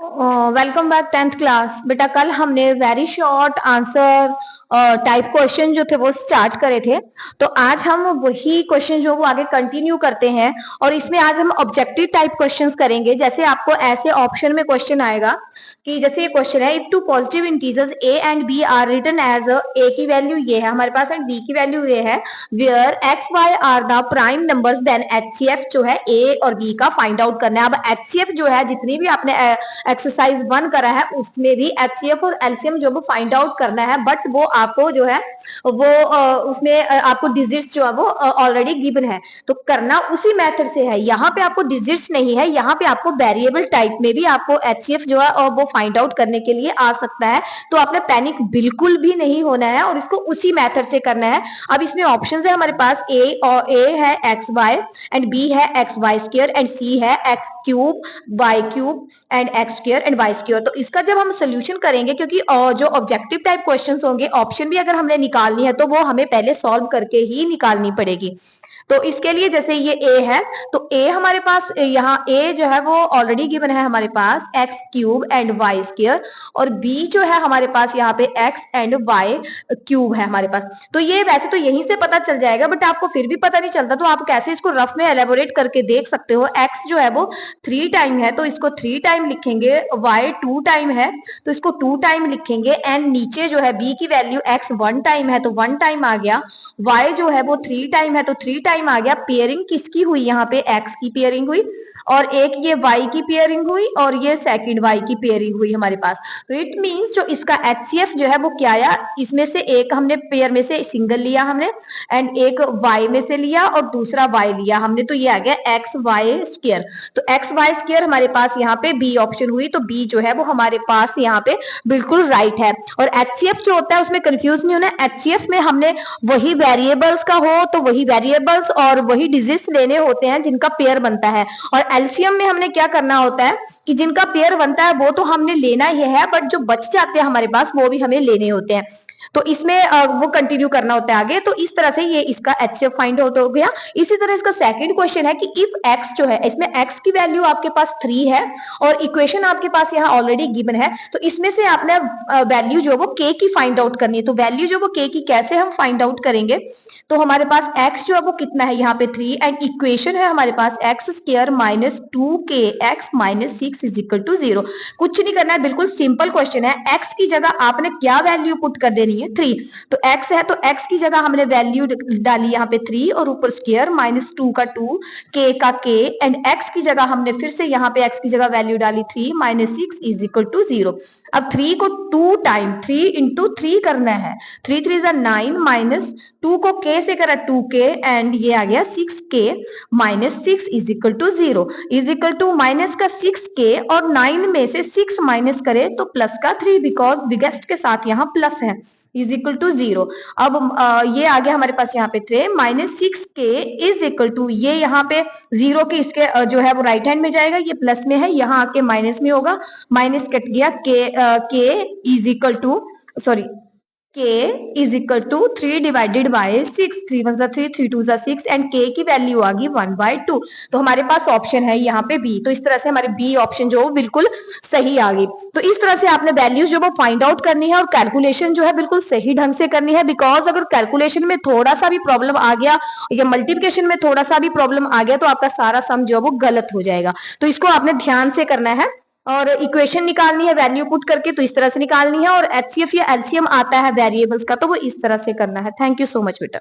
Welcome back 10th class. बेटा कल हमने very short answer type question जो थे वो स्टार्ट करे थे, तो आज हम वही क्वेश्चन जो वो आगे कंटिन्यू करते हैं और इसमें आज हम ऑब्जेक्टिव टाइप क्वेश्चंस करेंगे। जैसे आपको ऐसे ऑप्शन में क्वेश्चन आएगा कि जैसे ये क्वेश्चन है, if two positive integers a and b are written as a की वैल्यू ये है हमारे पास एंड b की वैल्यू ये है, where x y are the prime numbers, then HCF जो है a और b का फाइंड आउट करना है। अब HCF जो है जितनी भी आपने एक्सरसाइज 1 करा है उसमें भी HCF और LCM जो वो फाइंड आउट करना है, बट वो आपको जो है वो उसमें आपको डिजिट्स जो है वो ऑलरेडी गिवन है, तो करना उसी मेथड से है। यहाँ पे आपको डिजिट्स नहीं है, यहाँ पे आपको वेरिएबल टाइप में भी आपको HCF जो है वो फाइंड आउट करने के लिए आ सकता है। तो आपने पैनिक बिल्कुल भी नहीं होना है और इसको उसी मेथड से करना है। अब इसमें ऑप्शन है हमारे पास A है XY एंड B है XY स्क्वायर एंड C है X cube Y cube and X square and Y square. तो इसका जब हम सोल्यूशन करेंगे, क्योंकि जो ऑब्जेक्टिव टाइप क्वेश्चंस होंगे, ऑप्शन भी अगर हमने निकालनी है तो वो हमें पहले सॉल्व करके ही निकालनी पड़ेगी। तो इसके लिए जैसे ये a है, तो a हमारे पास यहाँ a जो है वो ऑलरेडी गिवन है हमारे पास x cube and y square, और b जो है हमारे पास यहाँ पे x एंड y क्यूब है हमारे पास। तो ये वैसे तो यहीं से पता चल जाएगा, बट आपको फिर भी पता नहीं चलता तो आप कैसे इसको रफ में एलेबोरेट करके देख सकते हो। x जो है वो 3 टाइम है तो इसको 3 टाइम लिखेंगे, y 2 टाइम है तो इसको 2 टाइम लिखेंगे, एंड नीचे जो है b की वैल्यू x 1 टाइम है तो 1 टाइम आ गया, y जो है वो 3 टाइम है तो 3 टाइम आ गया। पेयरिंग किसकी हुई, यहाँ पे x की पेयरिंग हुई और एक ये y की पेयरिंग हुई और ये सेकंड y की पेयरिंग हुई हमारे पास। तो इट मींस जो इसका HCF जो है वो क्या आया, इसमें से एक हमने पेयर में से सिंगल लिया हमने एंड एक y में से लिया और दूसरा y लिया हमने, तो ये आ गया XY स्क्वायर। तो XY स्क्वायर हमारे पास यहाँ पे B ऑप्शन हुई, तो B जो है वो हमारे पास यहाँ पे बिल्कुल राइट है। और HCF जो होता है उसमें कंफ्यूज नहीं होना, HCF में हमने वही वेरिएबल्स का हो तो वही वेरिएबल्स और वही डिजिट्स लेने होते हैं जिनका पेयर बनता है, और एलसीएम में हमने क्या करना होता है कि जिनका पेयर बनता है वो तो हमने लेना ही है, बट जो बच जाते हैं हमारे पास वो भी हमें लेने होते हैं। तो इसमें वो कंटिन्यू करना होता है आगे। तो इस तरह से ये इसका HCF फाइंड आउट हो गया। इसी तरह इसका सेकंड क्वेश्चन है कि इफ x जो है, इसमें x की वैल्यू आपके पास 3 है और इक्वेशन आपके पास यहाँ ऑलरेडी गिवन है, तो इसमें से आपने वैल्यू जो वो k की फाइंड आउट करनी है। तो वैल्यू जो वो k की कैसे हम फाइंड आउट करेंगे, तो हमारे पास x जो है वो कितना है यहाँ पे 3 एंड इक्वेशन है हमारे पास x square minus 2kx minus 6 is equal to 0। कुछ नहीं करना है, बिल्कुल सिंपल क्वेश्चन है। x की जगह आपने क्या वैल्यू पुट कर देनी है, 3। तो x है तो x की जगह हमने वैल्यू डाली यहाँ पे 3 और ऊपर स्क्वायर माइनस 2 का 2, k का k एंड x की जगह हमने फिर से यहाँ पे x की जगह वैल्यू डाली 3 माइनस 6 इज इक्वल टू 0। अब 3 को 2 टाइम 3 इंटू 3 करना है, 3 3 इज 9 माइनस 2 को k से करा 2k एंड ये आ गया 6k minus 6 is equal to 0 is equal to minus का 6k और 9 में से 6 माइनस करे तो प्लस का 3, बिकॉज बिगेस्ट के साथ यहाँ प्लस है, इज इक्वल टू 0। अब ये आ गया हमारे पास यहाँ पे 3 minus 6k is equal to, ये यहाँ पे 0 के इसके जो है वो राइट हैंड में जाएगा, ये प्लस में है, यहाँ आके माइनस में होगा, माइनस कट गया, k is equal to sorry k is equal to 3 divided by 6, 3 1 3 3 2 6 and k की वैल्यू आ गई 1/2। तो हमारे पास ऑप्शन है यहाँ पे B। तो इस तरह से हमारे B ऑप्शन जो बिल्कुल सही आ गई। तो इस तरह से आपने वैल्यूज जो वो फाइंड आउट करनी है और कैलकुलेशन जो है बिल्कुल सही ढंग से करनी है, बिकॉज अगर कैलकुलेशन में थोड़ा सा भी प्रॉब्लम आ गया या मल्टीप्लिकेशन में थोड़ा सा भी प्रॉब्लम आ गया तो आपका सारा सम जो है वो गलत हो जाएगा। तो इसको आपने ध्यान से करना है और इक्वेशन निकालनी है वैल्यू पुट करके, तो इस तरह से निकालनी है, और HCF या LCM आता है वेरिएबल्स का तो वो इस तरह से करना है। थैंक यू सो मच बेटा।